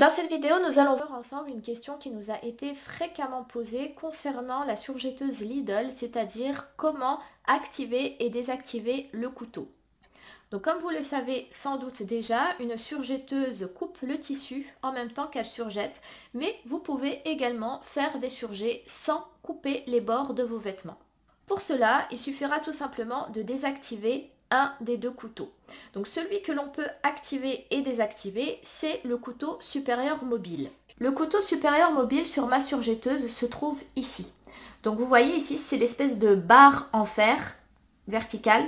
Dans cette vidéo, nous allons voir ensemble une question qui nous a été fréquemment posée concernant la surjetteuse Lidl, c'est-à-dire comment activer et désactiver le couteau. Donc comme vous le savez sans doute déjà, une surjetteuse coupe le tissu en même temps qu'elle surjette, mais vous pouvez également faire des surjets sans couper les bords de vos vêtements. Pour cela, il suffira tout simplement de désactiver un des deux couteaux. Donc celui que l'on peut activer et désactiver, c'est le couteau supérieur mobile. Le couteau supérieur mobile sur ma surjetteuse se trouve ici. Donc vous voyez ici, c'est l'espèce de barre en fer verticale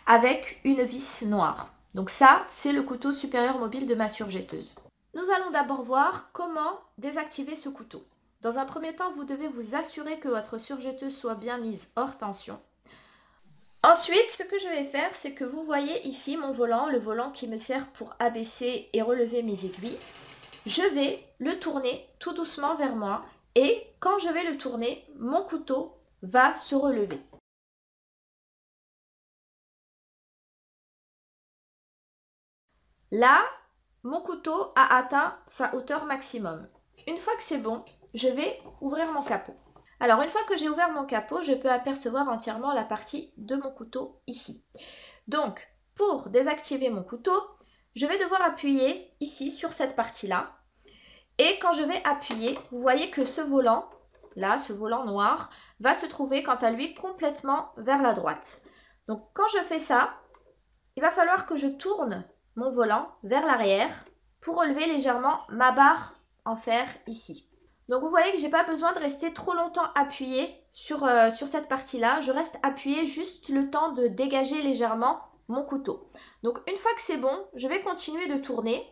avec une vis noire. Donc ça, c'est le couteau supérieur mobile de ma surjetteuse. Nous allons d'abord voir comment désactiver ce couteau. Dans un premier temps, vous devez vous assurer que votre surjetteuse soit bien mise hors tension. Ensuite, ce que je vais faire, c'est que vous voyez ici mon volant, le volant qui me sert pour abaisser et relever mes aiguilles. Je vais le tourner tout doucement vers moi et quand je vais le tourner, mon couteau va se relever. Là, mon couteau a atteint sa hauteur maximum. Une fois que c'est bon, je vais ouvrir mon capot. Alors, une fois que j'ai ouvert mon capot, je peux apercevoir entièrement la partie de mon couteau ici. Donc, pour désactiver mon couteau, je vais devoir appuyer ici sur cette partie-là. Et quand je vais appuyer, vous voyez que ce volant, là, ce volant noir, va se trouver quant à lui complètement vers la droite. Donc, quand je fais ça, il va falloir que je tourne mon volant vers l'arrière pour relever légèrement ma barre en fer ici. Donc vous voyez que je n'ai pas besoin de rester trop longtemps appuyé sur cette partie-là. Je reste appuyé juste le temps de dégager légèrement mon couteau. Donc une fois que c'est bon, je vais continuer de tourner.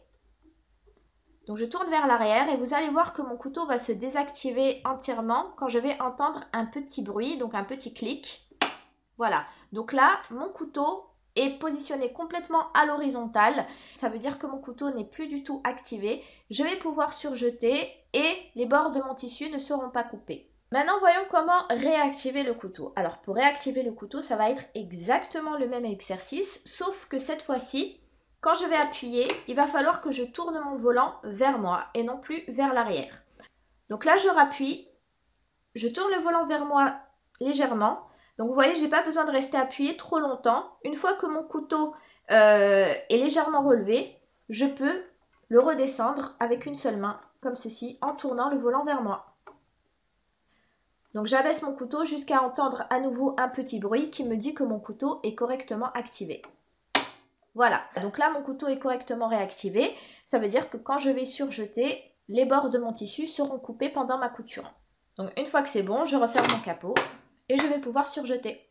Donc je tourne vers l'arrière et vous allez voir que mon couteau va se désactiver entièrement quand je vais entendre un petit bruit, donc un petit clic. Voilà, donc là, mon couteau est positionné complètement à l'horizontale. Ça veut dire que mon couteau n'est plus du tout activé. Je vais pouvoir surjeter et les bords de mon tissu ne seront pas coupés. Maintenant, voyons comment réactiver le couteau. Alors, pour réactiver le couteau, ça va être exactement le même exercice, sauf que cette fois-ci, quand je vais appuyer, il va falloir que je tourne mon volant vers moi et non plus vers l'arrière. Donc là, je rappuie, je tourne le volant vers moi légèrement. Donc vous voyez, je n'ai pas besoin de rester appuyé trop longtemps. Une fois que mon couteau est légèrement relevé, je peux le redescendre avec une seule main, comme ceci, en tournant le volant vers moi. Donc j'abaisse mon couteau jusqu'à entendre à nouveau un petit bruit qui me dit que mon couteau est correctement activé. Voilà, donc là mon couteau est correctement réactivé. Ça veut dire que quand je vais surjeter, les bords de mon tissu seront coupés pendant ma couture. Donc une fois que c'est bon, je referme mon capot et je vais pouvoir surjeter.